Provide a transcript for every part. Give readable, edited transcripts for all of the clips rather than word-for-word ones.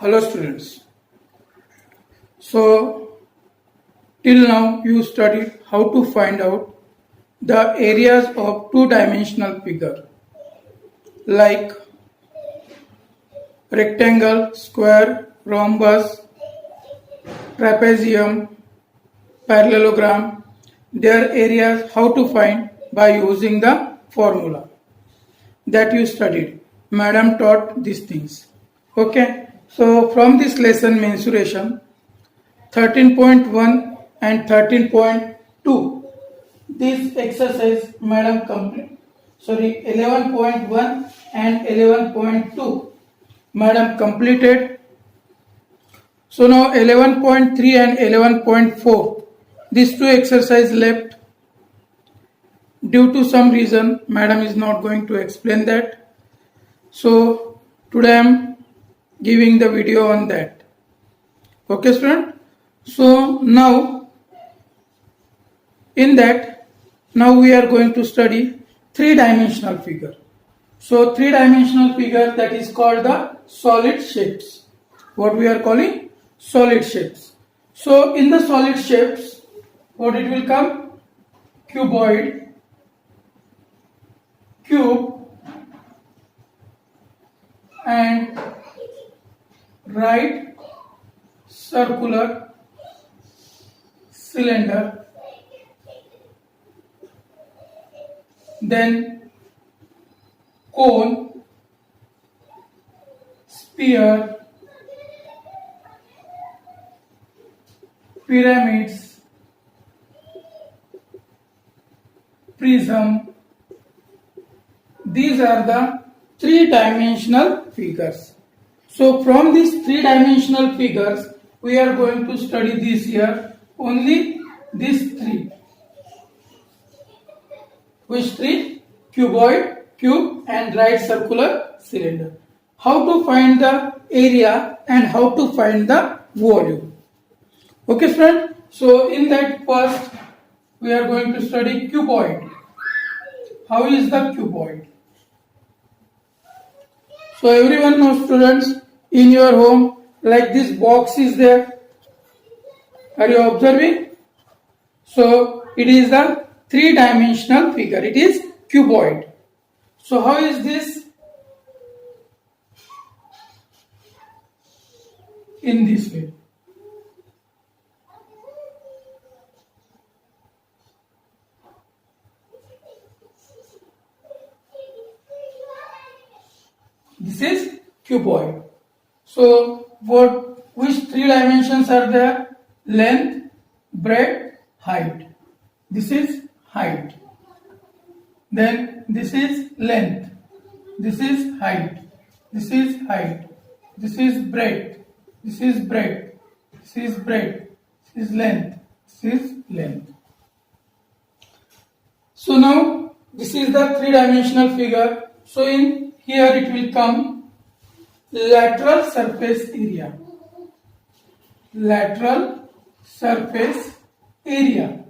Hello students. So till now you studied how to find out the areas of two-dimensional figure like rectangle, square, rhombus, trapezium, parallelogram. Their areas how to find by using the formula that you studied. Madam taught these things. Okay. So from this lesson mensuration 13.1 and 13.2 this exercise madam complete 11.1 and 11.2 madam completed. So now 11.3 and 11.4 these two exercise left. Due to some reason madam is not going to explain that, so today I am giving the video on that. Okay student. So now in that now we are going to study three-dimensional figure. So three-dimensional figure that is called the solid shapes. What we are calling solid shapes. So in the solid shapes what it will come? Cuboid, cube and right circular cylinder, then cone, sphere, pyramids, prism. These are the three-dimensional figures. So from these three-dimensional figures we are going to study this year only these three. Which three? Cuboid, cube and right circular cylinder. How to find the area and how to find the volume. Okay friend. So in that first we are going to study cuboid. How is the cuboid? So everyone knows students, in your home like this box is there. Are you observing? So it is the three-dimensional figure. It is cuboid. So how is this? In this way. This is cuboid. So which three dimensions are there? Length, breadth, height. This is height. Then this is length. This is height. This is height. This is breadth. This is breadth. This is breadth. This is length. This is length. So now this is the three-dimensional figure. So in here it will come lateral surface area. Lateral surface area.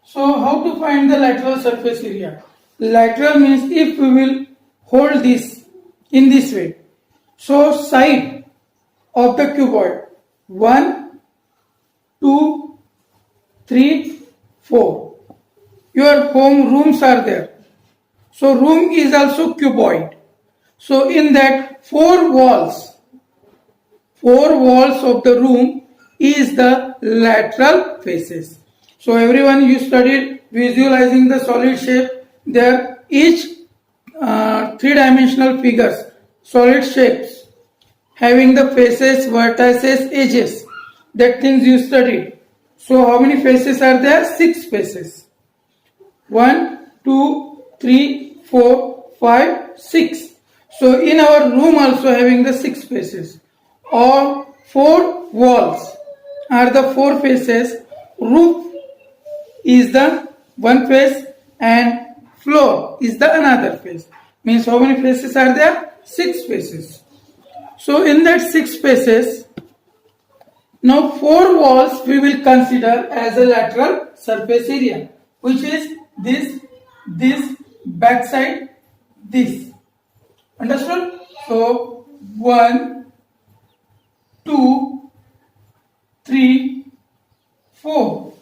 So how to find the lateral surface area? Lateral means if we will hold this in this way. So side of the cuboid 1, 2, 3, 4. Your home rooms are there. So room is also cuboid. So in that four walls of the room is the lateral faces. So everyone you studied visualizing the solid shape. There each three-dimensional figures, solid shapes having the faces, vertices, edges. That things you studied. So how many faces are there? 6 faces. 1, 2, 3, 4, 5, 6. So in our room also having the 6 faces. All 4 walls are the 4 faces. Roof is the one face and floor is the another face. Means how many faces are there? 6 faces. So in that 6 faces, now 4 walls we will consider as a lateral surface area, which is this, back side, this. Understood? So 1, 2, 3, 4.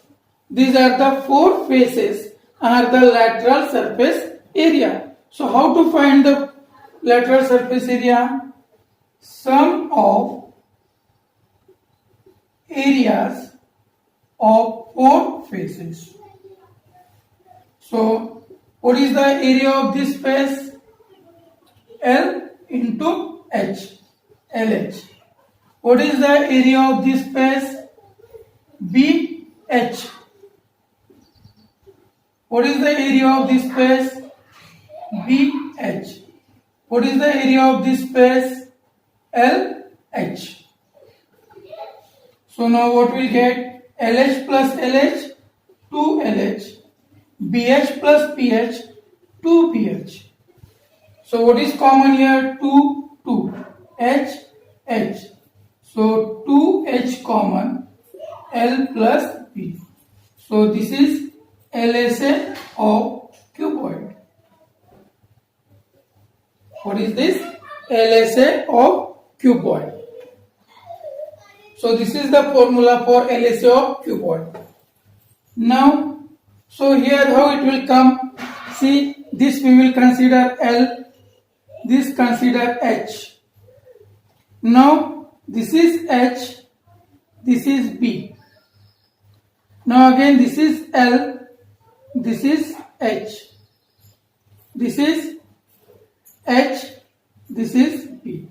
These are the 4 faces are the lateral surface area. So how to find the lateral surface area? Sum of areas of 4 faces. So what is the area of this face? L into H, LH. What is the area of this face? BH. What is the area of this space? BH. What is the area of this space? LH. So now what we get? LH plus LH, 2LH. BH plus BH, 2BH. So what is common here? 2, 2. H, H. So 2H common, L plus B. So this is LSA of cuboid. What is this? LSA of cuboid. So this is the formula for LSA of cuboid. Now, so here how it will come? See, this we will consider L, this consider H. Now, this is H, this is B. Now again this is L, this is H. This is H, this is B.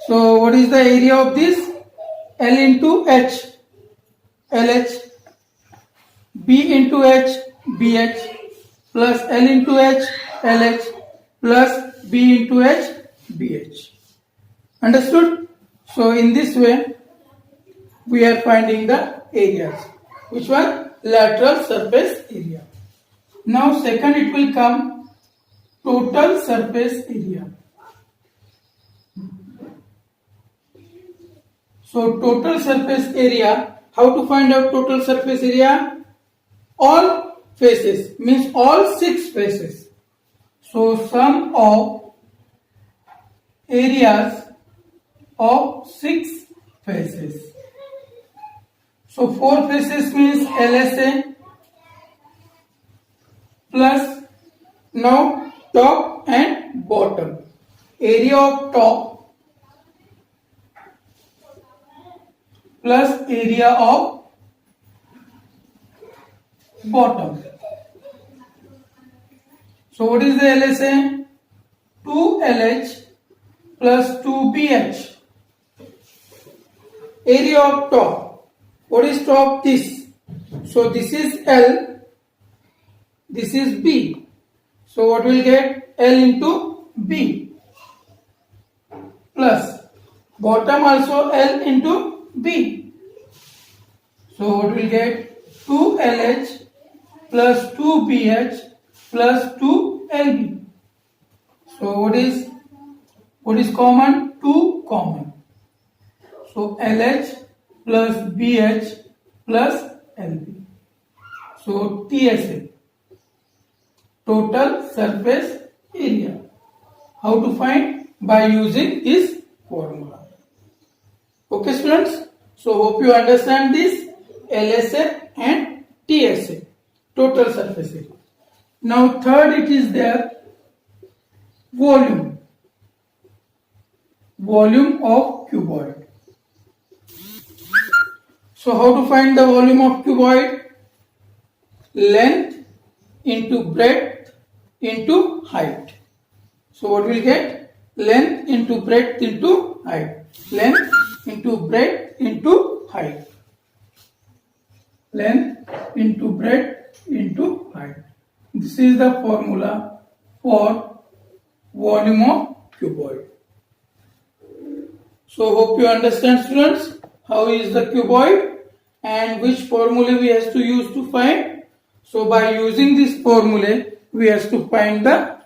So what is the area of this? L into H, LH. B into H, BH. Plus L into H, LH. Plus B into H, BH. Understood? So in this way, we are finding the areas. Which one? Lateral surface area. Now second it will come total surface area. So total surface area, how to find out total surface area? All faces, means all 6 faces. So sum of areas of 6 faces. So 4 faces means LSA plus now top and bottom. Area of top plus area of bottom. So what is the LSA? 2LH plus 2BH. Area of top. What is top? This. So this is L, this is B. So what will get? L into B plus bottom also L into B. So what will get? 2LH plus 2BH plus 2LB. So what is common? 2 common. So LH plus BH plus LB. So TSA, total surface area. How to find? By using this formula. Okay students, so hope you understand this LSA and TSA, total surface area. Now third it is there volume of cuboid. So how to find the volume of cuboid? Length into breadth into height. So what will get? Length into breadth into height. Length into breadth into height. Length into breadth into height. This is the formula for volume of cuboid. So hope you understand students how is the cuboid and which formula we have to use to find. So by using this formula we have to find the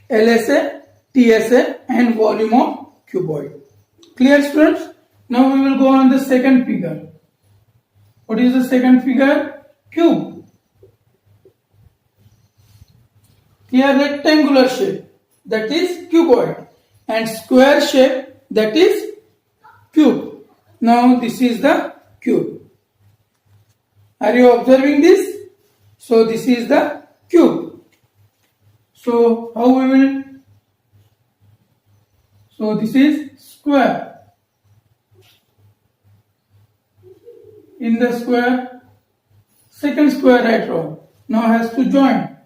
LSA, TSA and volume of cuboid. Clear students? Now we will go on the second figure. What is the second figure? Cube. Here rectangular shape, that is cuboid, and square shape, that is cube. Now this is the cube. Are you observing this? So this is the cube. So how we will? So this is square. In the square, second square right row now has to join.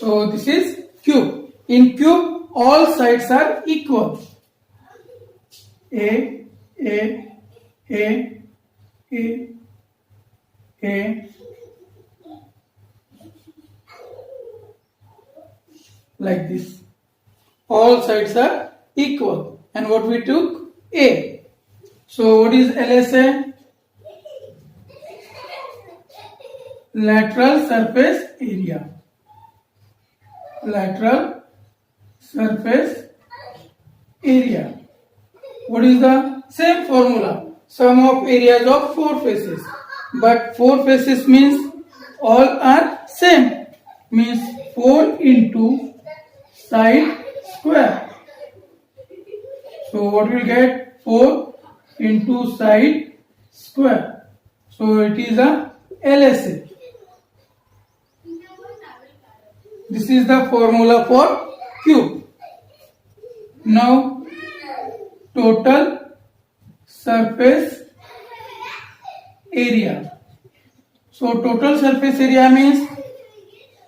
So this is cube. In cube, all sides are equal. A, A, A, A, A, like this. All sides are equal. And what we took? A. So what is LSA? Lateral surface area. Lateral surface area. What is the same formula? Sum of areas of four faces. But four faces means all are same. Means 4 into side square. So what we get? 4 into side square. So it is a LSA. This is the formula for cube. Now total surface area. So total surface area means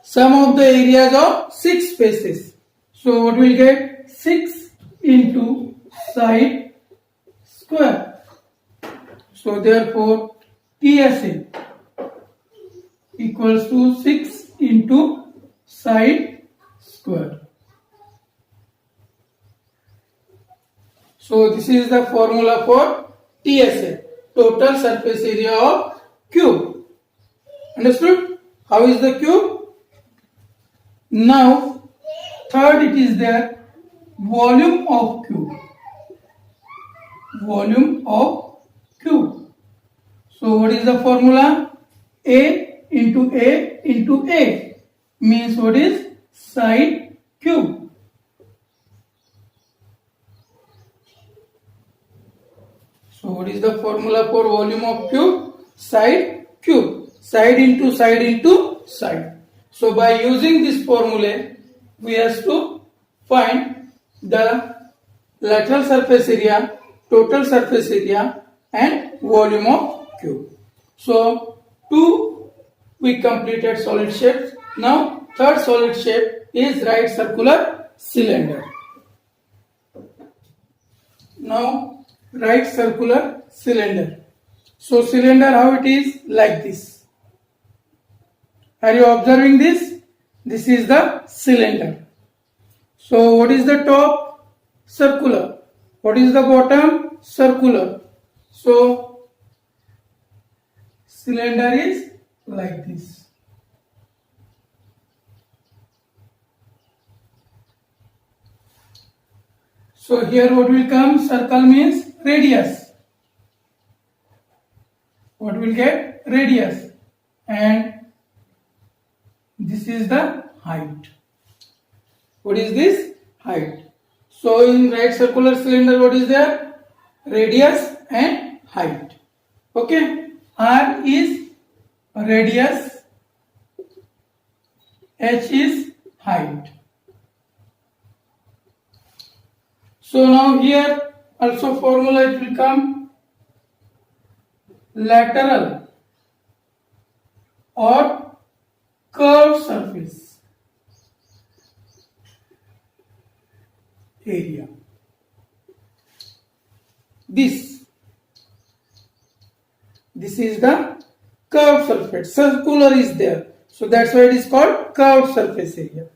sum of the areas of 6 faces. So what will get? 6 into side square. So therefore TSA equals to 6 into side square. So this is the formula for TSA, total surface area of cube. Understood? How is the cube? Now third it is there, volume of cube. Volume of cube. So what is the formula? A into A into A means what is? Side cube. So what is the formula for volume of cube? Side cube. Side into side into side. So by using this formula, we have to find the lateral surface area, total surface area and volume of cube. So 2 we completed solid shapes. Now third solid shape is right circular cylinder. Now right circular cylinder. So cylinder, how it is? Like this. Are you observing this? This is the cylinder. So what is the top? Circular. What is the bottom? Circular. So cylinder is like this. So here what will come? Circle means radius. What will get? Radius. And this is the height. What is this? Height. So in right circular cylinder, what is there? Radius and height. Okay. R is radius. H is height. So now here also formula it will come lateral or curved surface area. This is the curved surface. Circular is there. So that's why it is called curved surface area.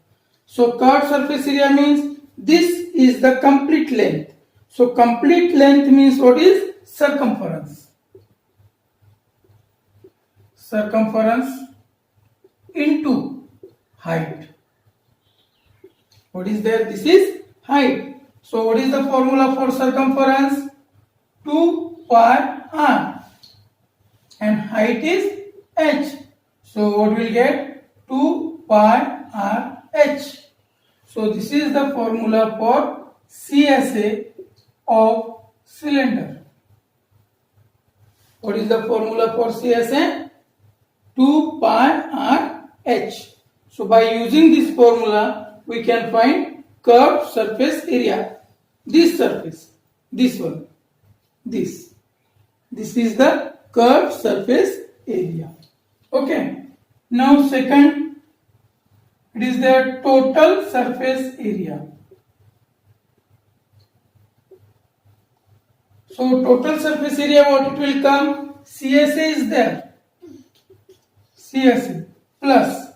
So curved surface area means this is the complete length. So complete length means what is? Circumference. Circumference into height. What is there? This is height. So what is the formula for circumference? 2 pi r. And height is h. So what will get? 2 pi RH. So this is the formula for CSA of cylinder. What is the formula for CSA? 2 pi RH. So by using this formula, we can find curved surface area. This surface, this one, this. This is the curved surface area. Okay. Now second, it is the total surface area. So total surface area, what it will come? CSA is there. CSA plus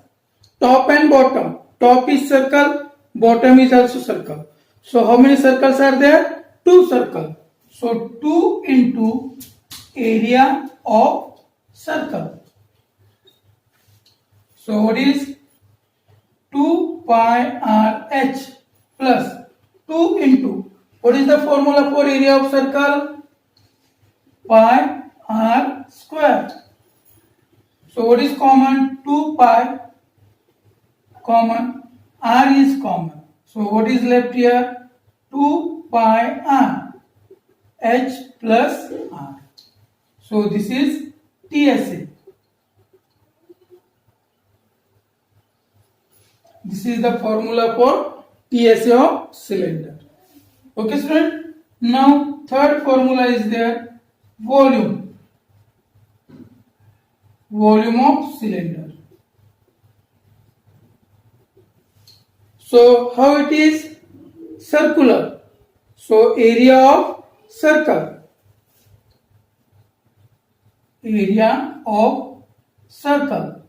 top and bottom. Top is circle, bottom is also circle. So how many circles are there? 2 circles. So 2 into area of circle. So what is 2 pi RH plus 2 into, what is the formula for area of circle? Pi r square. So what is common? 2 pi common, r is common. So what is left here? 2 pi r, h plus r. So this is TSA. This is the formula for TSA of cylinder. Okay, student. Now third formula is there, volume. Volume of cylinder. So how it is? Circular. So area of circle. Area of circle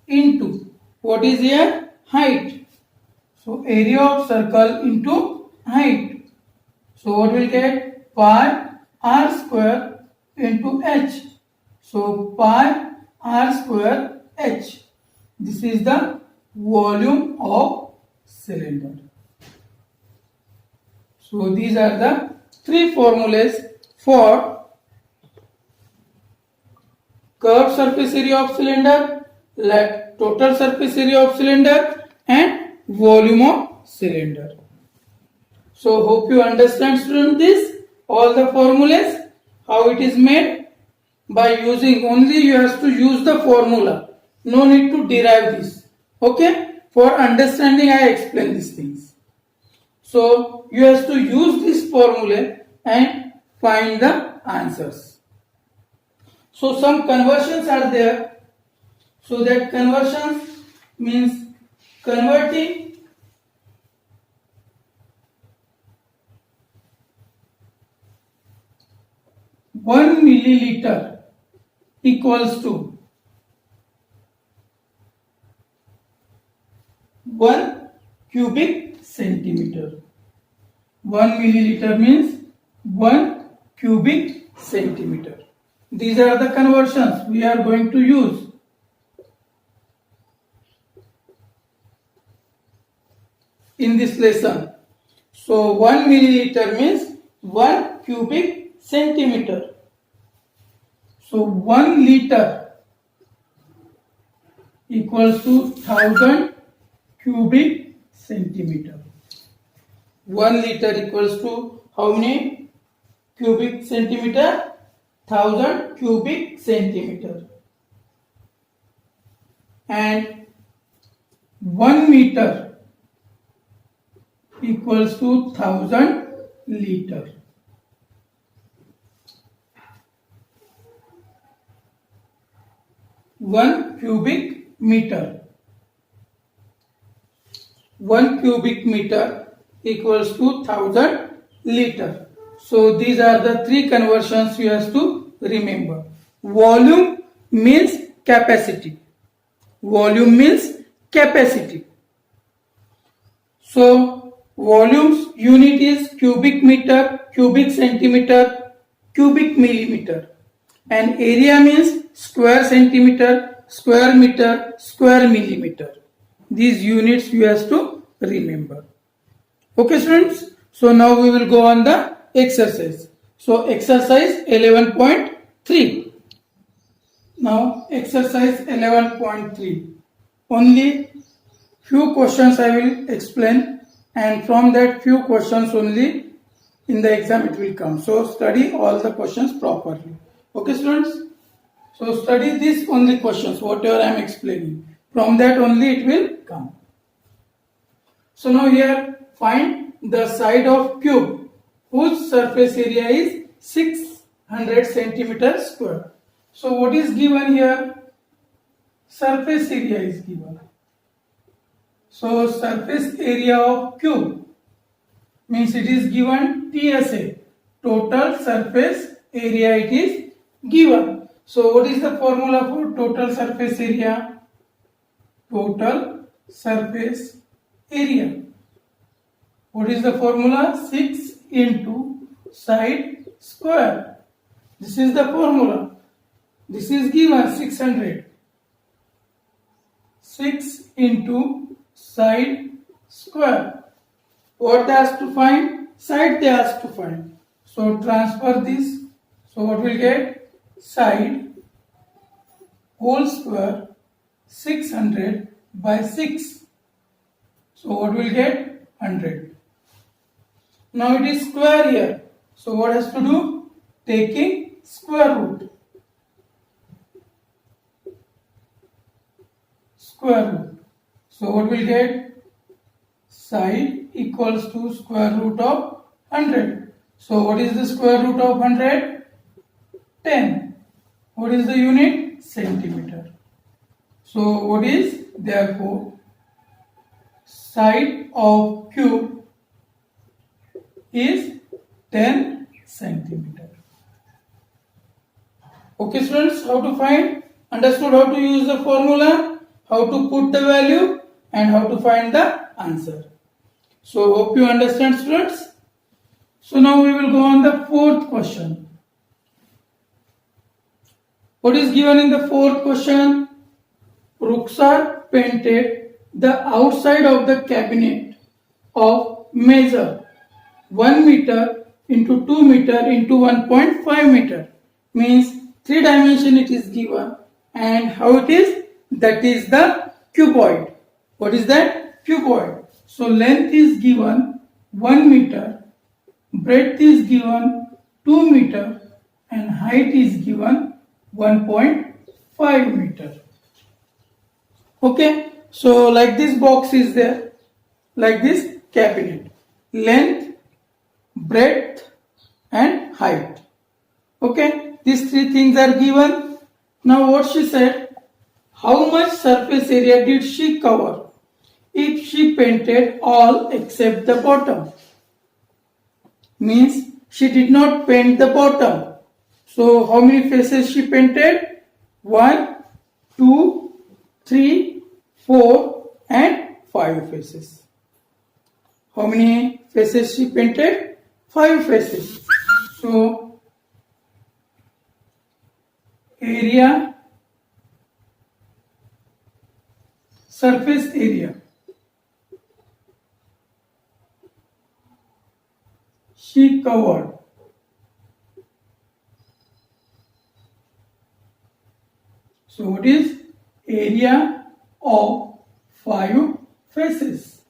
into, what is here? Height. So area of circle into height. So what will get? Pi r square into h. So pi r square h. This is the volume of cylinder. So these are the 3 formulas for curved surface area of cylinder, like total surface area of cylinder and volume of cylinder. So hope you understand, student, this all the formulas, how it is made. By using, only you have to use the formula, no need to derive this. Okay, for understanding I explain these things. So you have to use this formula and find the answers. So some conversions are there. So that conversions means converting one milliliter equals to 1 cubic centimeter. 1 milliliter means 1 cubic centimeter. These are the conversions we are going to use. In this lesson. So 1 milliliter means 1 cubic centimeter. So 1 liter equals to 1000 cubic centimeter. 1 liter equals to how many cubic centimeter? 1000 cubic centimeter. And 1 meter equals to 1000 liter. One cubic meter. 1 cubic meter equals to 1000 liter. So these are the 3 conversions you have to remember. Volume means capacity. Volume means capacity. So volume's unit is cubic meter, cubic centimeter, cubic millimeter. And area means square centimeter, square meter, square millimeter. These units you have to remember. Okay, students. So now we will go on the exercise. So exercise 11.3. Now exercise 11.3. Only few questions I will explain, and from that few questions only in the exam it will come. So study all the questions properly. Okay, students? So study this only questions, whatever I am explaining. From that only it will come. So now here find the side of cube whose surface area is 600 centimeter square. So what is given here? Surface area is given. So surface area of cube means it is given TSA, total surface area it is given. So what is the formula for total surface area? Total surface area. What is the formula? 6 into side square. This is the formula. This is given 600. 6 into side square. What they asked to find? Side they asked to find. So transfer this. So what will get? Side whole square 600 by 6. So what will get? 100. Now it is square here. So what has to do? Taking square root. Square root. So what will get? Side equals to square root of 100. So what is the square root of 100? 10. What is the unit? Centimeter. So what is? Therefore, side of cube is 10 centimeter. Okay students, how to find? Understood how to use the formula, how to put the value, and how to find the answer. So hope you understand students. So now we will go on the fourth question. What is given in the fourth question? Ruxar painted the outside of the cabinet of measure 1 meter into 2 meter into 1.5 meter. Means 3 dimension it is given, and how it is? That is the cuboid. What is that? Cuboid. So length is given 1 meter, breadth is given 2 meter, and height is given 1.5 meter. Okay, so like this box is there, like this cabinet, length, breadth and height. Okay, these 3 things are given. Now what she said, how much surface area did she cover if she painted all except the bottom? Means she did not paint the bottom. So how many faces she painted? 1, 2, 3, 4 and 5 faces. How many faces she painted? 5 faces. So area, surface area, she covered. So what is area of 5 faces?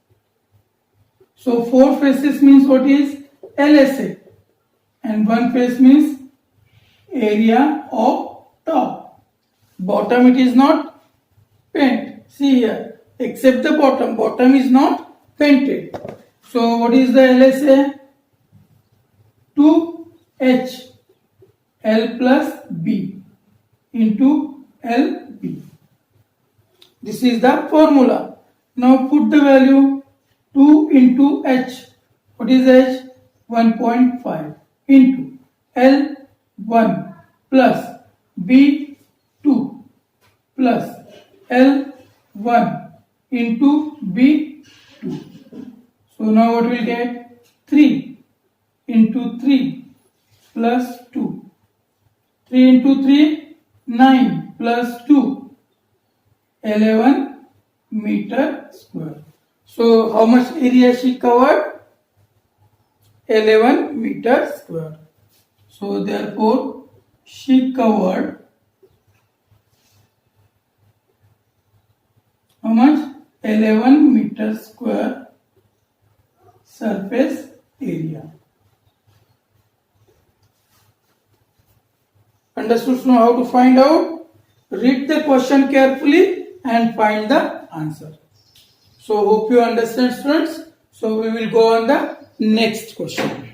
So 4 faces means what is? LSA, and 1 face means area of top. Bottom it is not paint. See here, except the bottom. Bottom is not painted. So what is the LSA? 2H L plus B into LB. This is the formula. Now put the value 2 into H. What is H? 1.5 into L 1 plus B 2 plus L 1 into B 2. So now what will get? 3 into 3 plus 2. 3 into 3, 9 plus 2, 11 meter square. So how much area she covered? 11 meter square. So therefore she covered how much? 11 meter square surface area. Understood now how to find out? Read the question carefully and find the answer. So hope you understand, students. So we will go on the next question.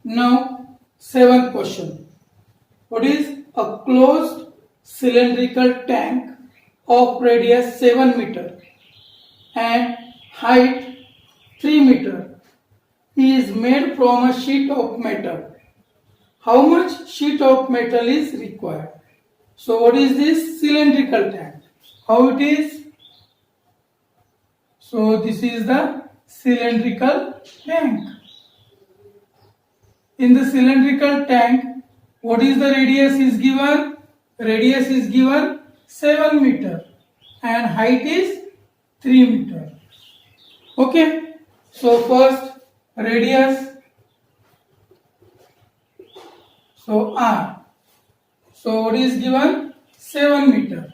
Now 7th question. What is a closed cylindrical tank of radius 7 meter and height 3 meter is made from a sheet of metal? How much sheet of metal is required? So what is this cylindrical tank? How it is? So this is the cylindrical tank. In the cylindrical tank, what is the radius is given? Radius is given 7 meter and height is 3 meter. Okay. So first radius. So R. So what is given? 7 meter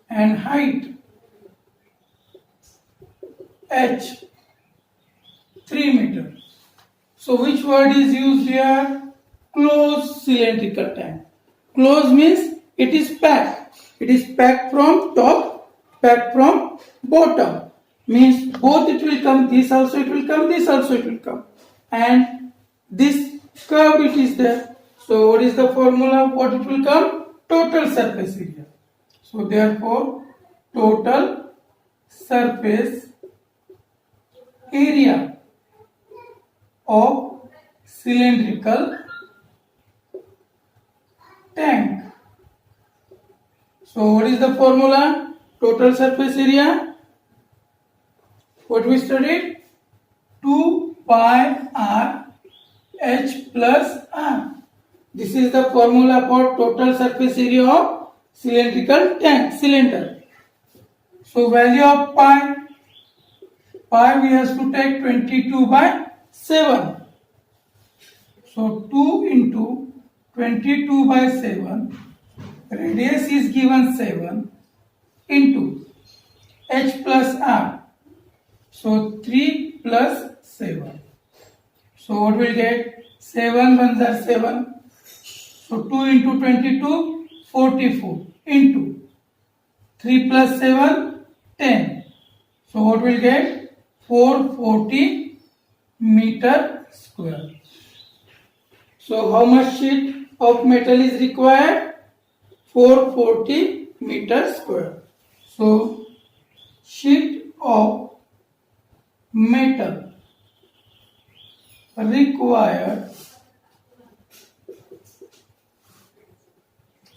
and height H 3 meter. So which word is used here? Closed cylindrical tank. Closed means it is packed. It is packed from top, packed from bottom. Means both it will come, this also it will come, this also it will come. And this curved it is there. So what is the formula? What it will come? Total surface area. So therefore total surface area of cylindrical tank. So what is the formula? Total surface area. What we studied? 2 pi r h plus r. This is the formula for total surface area of cylindrical tank, cylinder. So value of pi we have to take 22 by 7. So 2 into 22 by 7, radius is given 7 into h plus r. So 3 plus 7. So what will get? 7 ones are 7. So 2 into 22, 44 into 3 plus 7, 10. So what will get? 440 meter square. So how much sheet of metal is required? 440 meter square. So sheet of metal required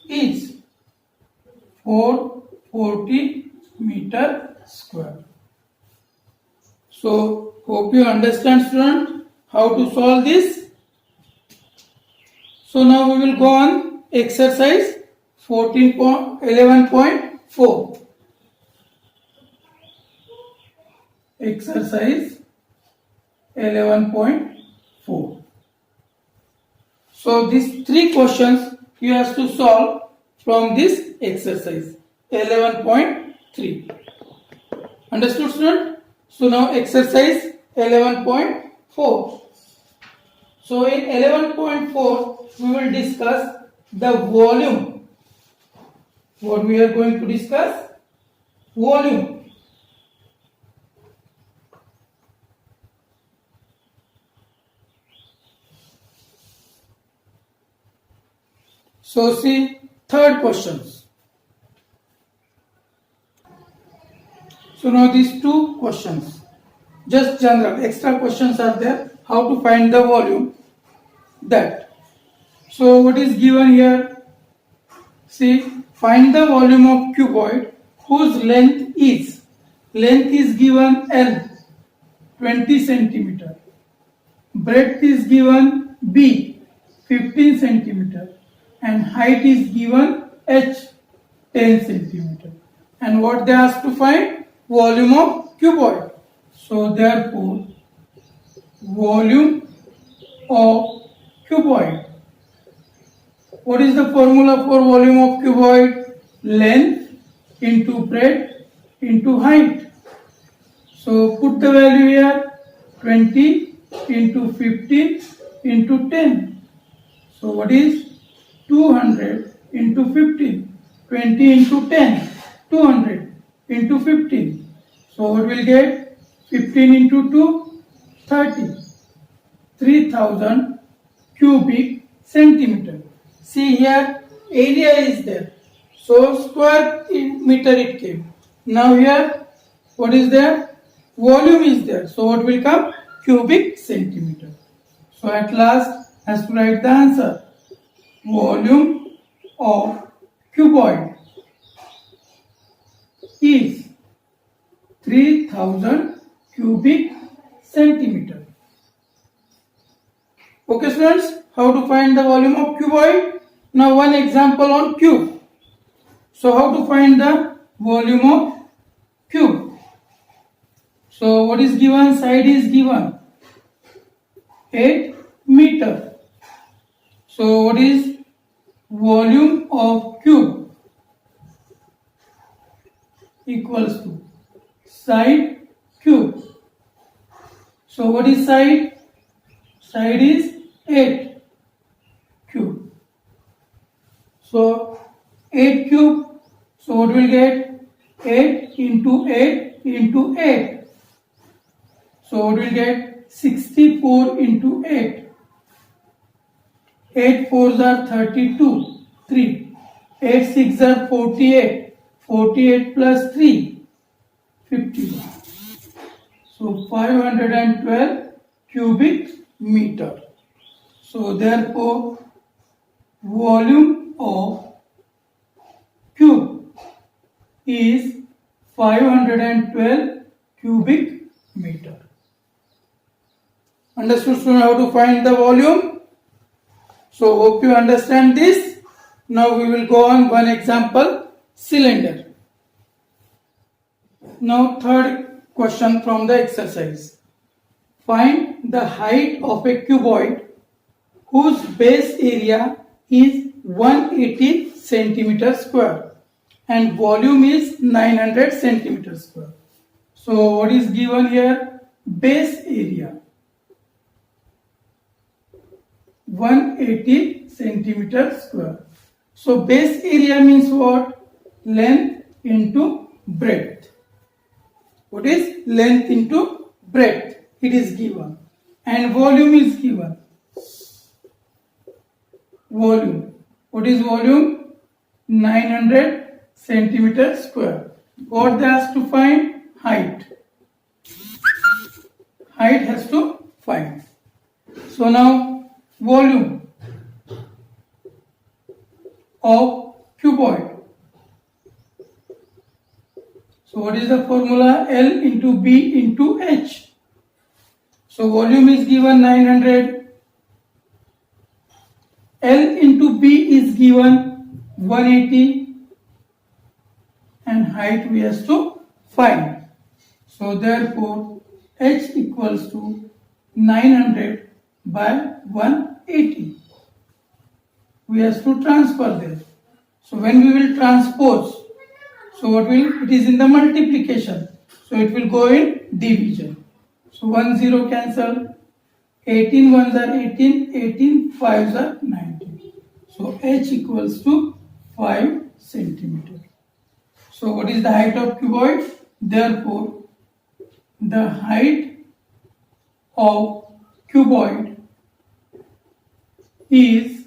is 440 meter square. So hope you understand, student, how to solve this. So now we will go on exercise 11.4. Exercise 11.4. So these 3 questions you have to solve from this exercise 11.3. Understood, student? So now exercise 11.4. So in 11.4 we will discuss the volume. What we are going to discuss? Volume. So see third questions. So now these 2 questions, just general, extra questions are there. How to find the volume? That. So what is given here? See, find the volume of cuboid whose length is given L, 20 centimeter. Breadth is given B, 15 centimeter. And height is given H, 10 centimeter. And what they ask to find? Volume of cuboid. So therefore, volume of cuboid. What is the formula for volume of cuboid? Length into breadth into height. So put the value here, 20 into 15 into 10. So what is 200 into 15? 20 into 10, 200 into 15. So what will get? 15 into 2, 30. 3000 cubic centimeter. See here, area is there. So square meter it came. Now here, what is there? Volume is there. So what will come? Cubic centimeter. So at last, has to write the answer. Volume of cuboid is 3000 cubic centimeter. Okay students, how to find the volume of cuboid? Now one example on cube. So how to find the volume of cube? So what is given? Side is given 8 meter. So what is volume of cube? Equals to side cube. So what is side? Side is 8 cube. So 8 cube. So what will get? 8 into 8 into 8. So what will get? 64 into 8. 8 4s are 32. 3. 8 6 are 48. 48 plus 3. 51. So 512 cubic meter. So therefore volume of cube is 512 cubic meter. Understood students how to find the volume? So hope you understand this. Now we will go on one example, cylinder. Now third question from the exercise. Find the height of a cuboid whose base area is 180 centimeter square and volume is 900 centimeter square. So what is given here? Base area 180 centimeter square. So base area means what? Length into breadth. What is length into breadth? It is given. And volume is given. Volume. What is volume? 900 centimeter square. What they has to find? Height. Height has to find. So now volume of cuboid. So what is the formula? L into B into H. So volume is given 900. L into B is given 180 and height we have to find. So therefore H equals to 900 by 180. We have to transfer this. So when we will transpose, so what will, it is in the multiplication. So it will go in division. So 1 0 cancel. 18 ones are 18, 18 5s are 19. So H equals to 5 centimeter. So what is the height of cuboid? Therefore, the height of cuboid is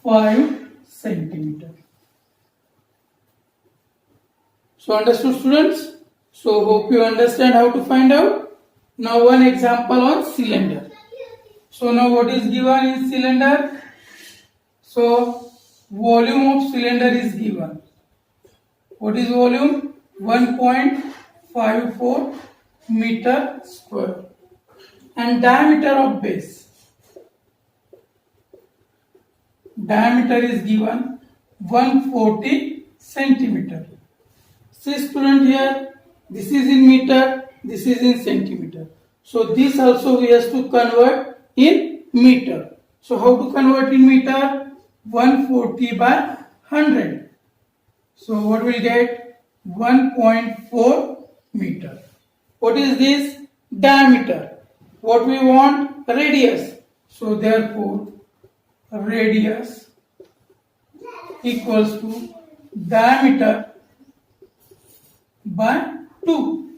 5 centimeter. So understood students? So hope you understand how to find out. Now one example on cylinder. So now what is given in cylinder? So volume of cylinder is given. What is volume? 1.54 meter square. And diameter of base. Diameter is given 140 centimeter. See student here, this is in meter, this is in centimeter. So this also we have to convert in meter. So how to convert in meter? 140 by 100. So what will get? 1.4 meter. What is this? Diameter. What we want? Radius. So therefore radius equals to diameter by 2.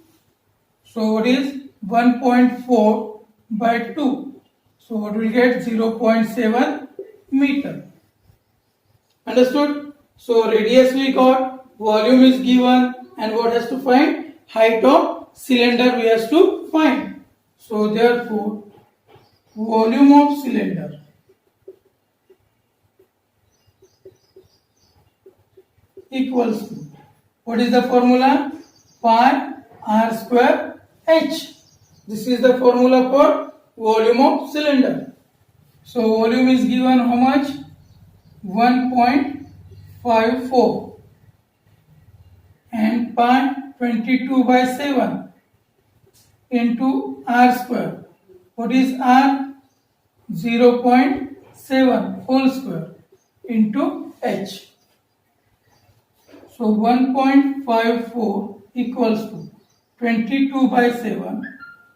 So what is 1.4 by 2? So what will get? 0.7 meter. Understood? So radius we got, volume is given, and what has to find? Height of cylinder we has to find. So therefore volume of cylinder equals to, what is the formula? Pi r square h. This is the formula for volume of cylinder. So volume is given how much? 1.54 and pi 22 by 7 into r square. What is r? 0.7 whole square into h. So 1.54 equals to 22 by 7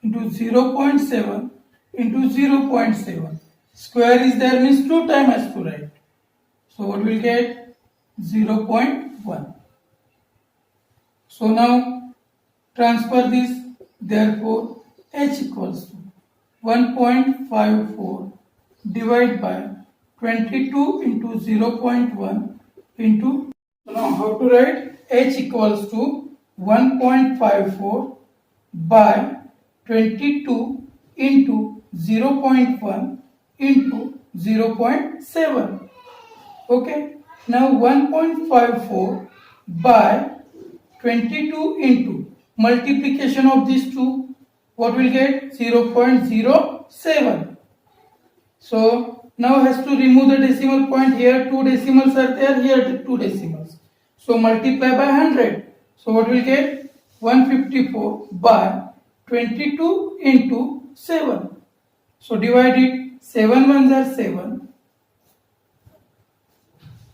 into 0.7 into 0.7. Square is there means 2 times has to write. So what will get? 0.1. So now transfer this. Therefore h equals to 1.54 divided by 22 into 0.1 into. Now how to write? H equals to 1.54 by 22 into 0.1 into 0.7. Okay. Now 1.54 by 22 into multiplication of these two. What will get? 0.07. So now has to remove the decimal point. Here 2 decimals are there, here 2 decimals. So multiply by 100. So what will get? 154 by 22 into 7. So divide it. 7 ones are 7.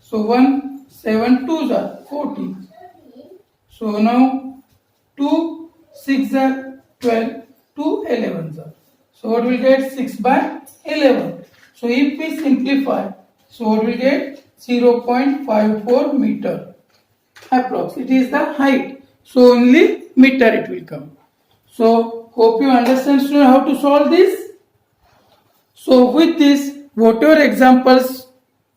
So 1, 7 twos are 40. So now 2 6 are 12, 2 11s are. So what will get? 6 by 11. So if we simplify, so what will get? 0.54 meter approx. It is the height. So only meter it will come. So hope you understand, student, how to solve this. So with this, whatever examples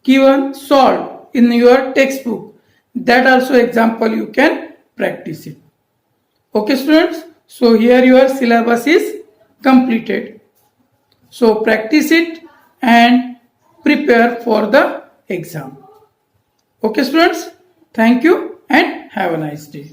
given, solved in your textbook, that also example you can practice it. Okay students, so here your syllabus is completed. So practice it and prepare for the exam. Okay students, thank you and have a nice day.